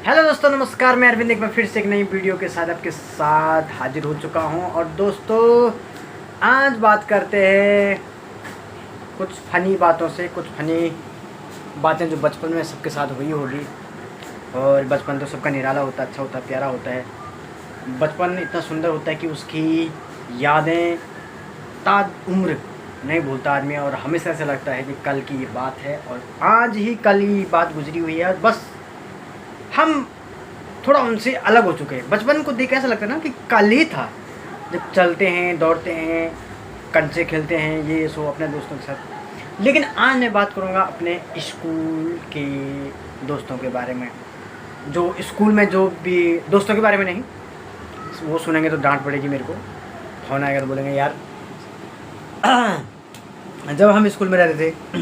Hello दोस्तों, नमस्कार। मैं अरविंद एक बार फिर से एक नई वीडियो के साथ आपके साथ हाजिर हो चुका हूं। और दोस्तों, आज बात करते हैं कुछ फ़नी बातों से, कुछ फ़नी बातें जो बचपन में सबके साथ हुई होगी। और बचपन तो सबका निराला होता है, अच्छा होता है, प्यारा होता है। बचपन इतना सुंदर होता है कि उसकी यादें ताद उम्र नहीं भूलता आदमी। और हमेशा ऐसा लगता है कि कल की ये बात है और आज ही कल ही बात गुजरी हुई है, बस हम थोड़ा उनसे अलग हो चुके हैं। बचपन को देख ऐसा लगता है ना कि कल ही था, जब चलते हैं, दौड़ते हैं, कंचे खेलते हैं, ये सो अपने दोस्तों के साथ। लेकिन आज मैं बात करूँगा अपने स्कूल के दोस्तों के बारे में। जो स्कूल में जो भी दोस्तों के बारे में नहीं, वो सुनेंगे तो डांट पड़ेगी मेरे को, फोन आएगा तो बोलेंगे यार। जब हम स्कूल में रहते थे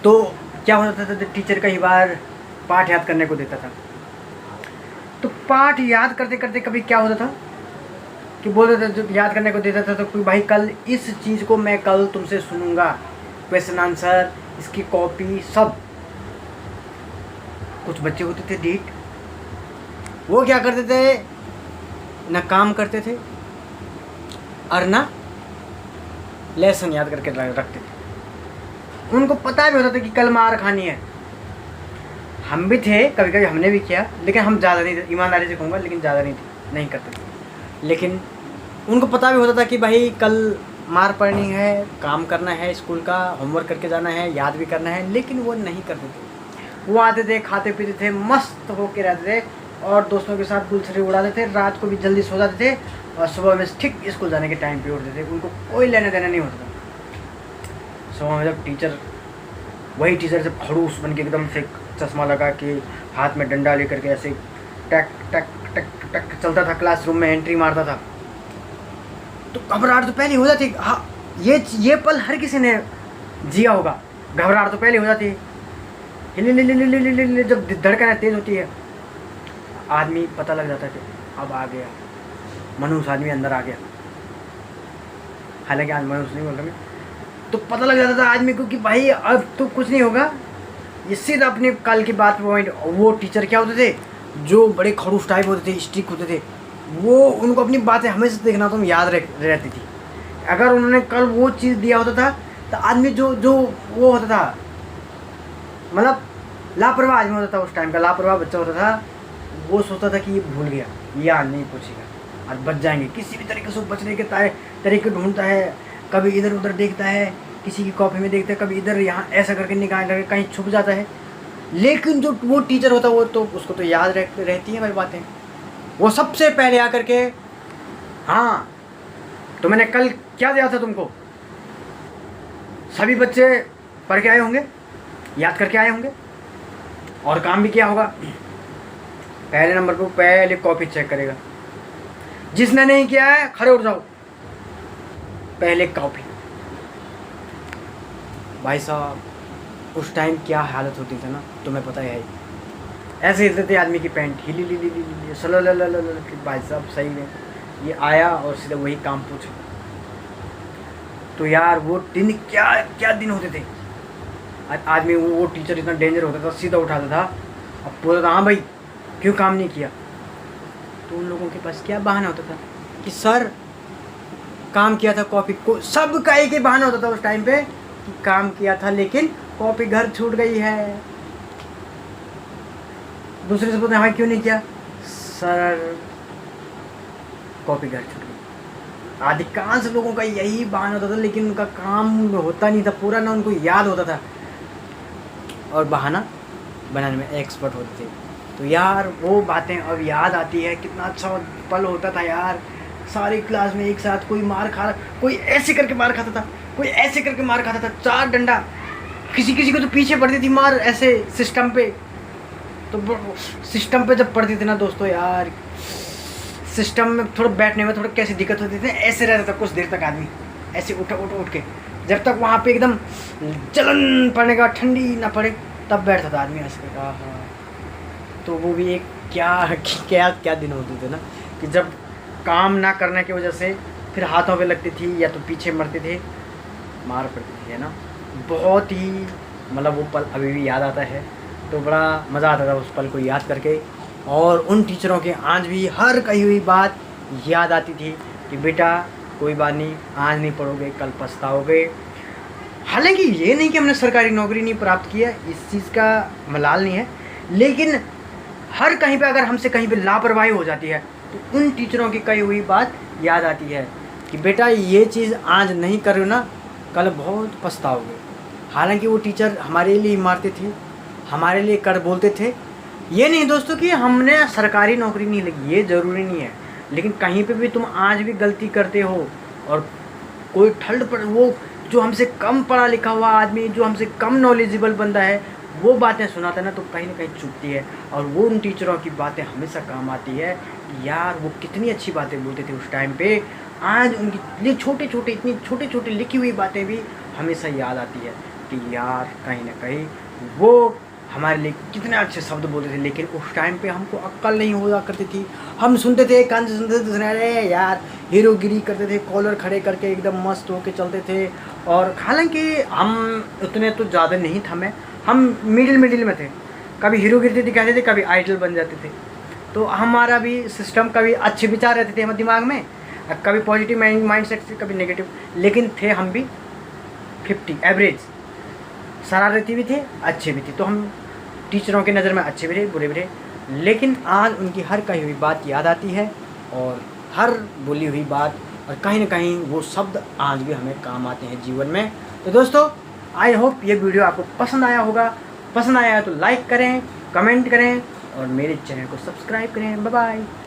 तो क्या होता था, टीचर कई बार पाठ याद करने को देता था। तो पाठ याद करते करते कभी क्या होता था कि बोलते थे, जब याद करने को देता था तो कोई भाई कल इस चीज़ को मैं कल तुमसे सुनूंगा, क्वेश्चन आंसर, इसकी कॉपी सब। कुछ बच्चे होते थे डीठ, वो क्या करते थे, ना काम करते थे और ना लेसन याद करके रखते थे। उनको पता भी होता था कि कल मार खानी है। हम भी थे, कभी कभी हमने भी किया, लेकिन हम ज़्यादा नहीं थे, ईमानदारी से कहूँगा, लेकिन ज़्यादा नहीं करते थे। लेकिन उनको पता भी होता था कि भाई कल मार पड़नी है, काम करना है, स्कूल का होमवर्क करके जाना है, याद भी करना है, लेकिन वो नहीं करते थे। वो आते थे, खाते पीते थे, मस्त होके रहते थे और दोस्तों के साथ गुलछड़ी उड़ाते थे। रात को भी जल्दी सो जाते थे और सुबह में ठीक स्कूल जाने के टाइम पे उठते थे। उनको कोई लेना देना नहीं होता था। सुबह में जब टीचर, वही टीचर जब खड़ूस बन के एकदम से चश्मा लगा के हाथ में डंडा लेकर के ऐसे टक टक टक टक चलता था, क्लासरूम में एंट्री मारता था, तो घबराहट तो पहले हो जाती। हाँ, ये पल हर किसी ने जिया होगा। घबराहट तो पहले हो जाती है, जब धड़कन तेज होती है, आदमी पता लग जाता है कि अब आ गया, मनुष्य आदमी अंदर आ गया। हालांकि आज मनुष्य नहीं बोल रहा मैं, तो पता लग जाता था आदमी को कि भाई अब तो कुछ नहीं होगा। ये सीधा अपने कल की बात पॉइंट। वो टीचर क्या होते थे, जो बड़े खड़ूस टाइप होते थे, स्ट्रिक्ट होते थे, वो उनको अपनी बातें हमेशा देखना तो याद रहती थी। अगर उन्होंने कल वो चीज़ दिया होता था तो आदमी जो जो वो होता था, मतलब लापरवाह आदमी होता था, उस टाइम का लापरवाह बच्चा होता था, वो सोचता था कि ये भूल गया, ये आज नहीं पूछेगा, आज बच जाएंगे। किसी भी तरीके से बचने के तरीके ढूंढता है, कभी इधर उधर देखता है, किसी की कॉपी में देखता है, कभी इधर यहाँ ऐसा करके निकाल करके कहीं छुप जाता है। लेकिन जो वो टीचर होता है, वो तो उसको तो याद रहती है भाई बातें। वो सबसे पहले आकर के, हाँ तो मैंने कल क्या दिया था तुमको, सभी बच्चे पढ़ के आए होंगे, याद करके आए होंगे और काम भी किया होगा। पहले नंबर पर पहले कॉपी चेक करेगा। जिसने नहीं किया है खड़े उठ जाओ, पहले कॉपी। भाई साहब उस टाइम क्या हालत होती थी ना, तुम्हें पता है। ऐसे हिलते थे आदमी की पैंट, हिली भाई साहब सही में ये आया और सीधा वही काम पूछो। तो यार वो दिन क्या क्या दिन होते थे। आदमी वो टीचर इतना डेंजर होता था, सीधा उठाता था और बोलता था हाँ भाई क्यों काम नहीं किया। तो उन लोगों के पास क्या बहाना होता था कि सर काम किया था, कॉपी को, सब का एक ही बहाना होता था उस टाइम पे कि काम किया था लेकिन कॉपी घर छूट गई है। दूसरे से बोलते हाँ क्यों नहीं किया, सर कॉपी घर छूट गई। अधिकांश लोगों का यही बहाना होता था, लेकिन उनका काम होता नहीं था पूरा, ना उनको याद होता था और बहाना बनाने में एक्सपर्ट होते थे। तो यार वो बातें अब याद आती है, कितना अच्छा पल होता था यार। सारी क्लास में एक साथ कोई मार खा रहा, कोई ऐसे करके मार खाता था, कोई ऐसे करके मार खाता था, चार डंडा, किसी किसी को तो पीछे पड़ती थी मार ऐसे सिस्टम पे। तो सिस्टम पे जब पड़ती थी ना दोस्तों यार, सिस्टम में थोड़ा बैठने में थोड़ा कैसी दिक्कत होती थी, ऐसे रहता था कुछ देर तक आदमी, ऐसे उठ के, जब तक वहाँ पे एकदम जलन पड़ने का, ठंडी ना पड़े, तब बैठता था आदमी ऐसे करके। हाँ, तो वो भी एक क्या दिन होते थे ना, कि जब काम ना करने की वजह से फिर हाथों पे लगती थी या तो पीछे मरते थे, मार पड़ती थी, है ना। बहुत ही मतलब वो पल अभी भी याद आता है। तो बड़ा मज़ा आता था उस पल को याद करके। और उन टीचरों के आज भी हर कही हुई बात याद आती थी कि बेटा कोई बात नहीं, आज नहीं पढ़ोगे कल पछताओगे। हालांकि ये नहीं कि हमने सरकारी नौकरी नहीं प्राप्त की है, इस चीज़ का मलाल नहीं है, लेकिन हर कहीं पे अगर हमसे कहीं पे लापरवाही हो जाती है तो उन टीचरों की कही हुई बात याद आती है कि बेटा ये चीज़ आज नहीं करो ना, कल बहुत पछताओगे। हालांकि वो टीचर हमारे लिए मारते थे, हमारे लिए कर बोलते थे। ये नहीं दोस्तों कि हमने सरकारी नौकरी नहीं लगी, ये ज़रूरी नहीं है, लेकिन कहीं पे भी तुम आज भी गलती करते हो और कोई ठल्ड पर वो जो हमसे कम पढ़ा लिखा हुआ आदमी, जो हमसे कम नॉलेजेबल बंदा है, वो बातें सुनाता है ना, तो कहीं ना कहीं चुभती है। और वो उन टीचरों की बातें हमेशा काम आती है कि यार वो कितनी अच्छी बातें बोलते थे उस टाइम पे। आज उनकी इतनी छोटे छोटे लिखी हुई बातें भी हमेशा याद आती है कि यार कहीं ना कहीं वो हमारे लिए कितने अच्छे शब्द बोलते थे, लेकिन उस टाइम पे हमको अक्ल नहीं हुआ करती थी। हम सुनते थे, कान से सुनते थे, अरे यार हीरोगिरी करते थे, कॉलर खड़े करके एकदम मस्त होके चलते थे। और हालांकि हम उतने तो ज़्यादा नहीं था, हम मिडिल में थे, कभी हीरोगिरी दिखाते थे, कभी आइडल बन जाते थे। तो हमारा भी सिस्टम, कभी अच्छे विचार रहते थे हमारे दिमाग में, कभी पॉजिटिव माइंड सेट से, कभी नेगेटिव, लेकिन थे हम भी 50 एवरेज, शरारती भी थे, अच्छे भी थे। तो हम टीचरों की नज़र में अच्छे भी थे, बुरे भी थे, लेकिन आज उनकी हर कही हुई बात याद आती है और हर बोली हुई बात, और कहीं ना कहीं वो शब्द आज भी हमें काम आते हैं जीवन में। तो दोस्तों आई होप ये वीडियो आपको पसंद आया होगा। पसंद आया है तो लाइक करें, कमेंट करें और मेरे चैनल को सब्सक्राइब करें। Bye bye.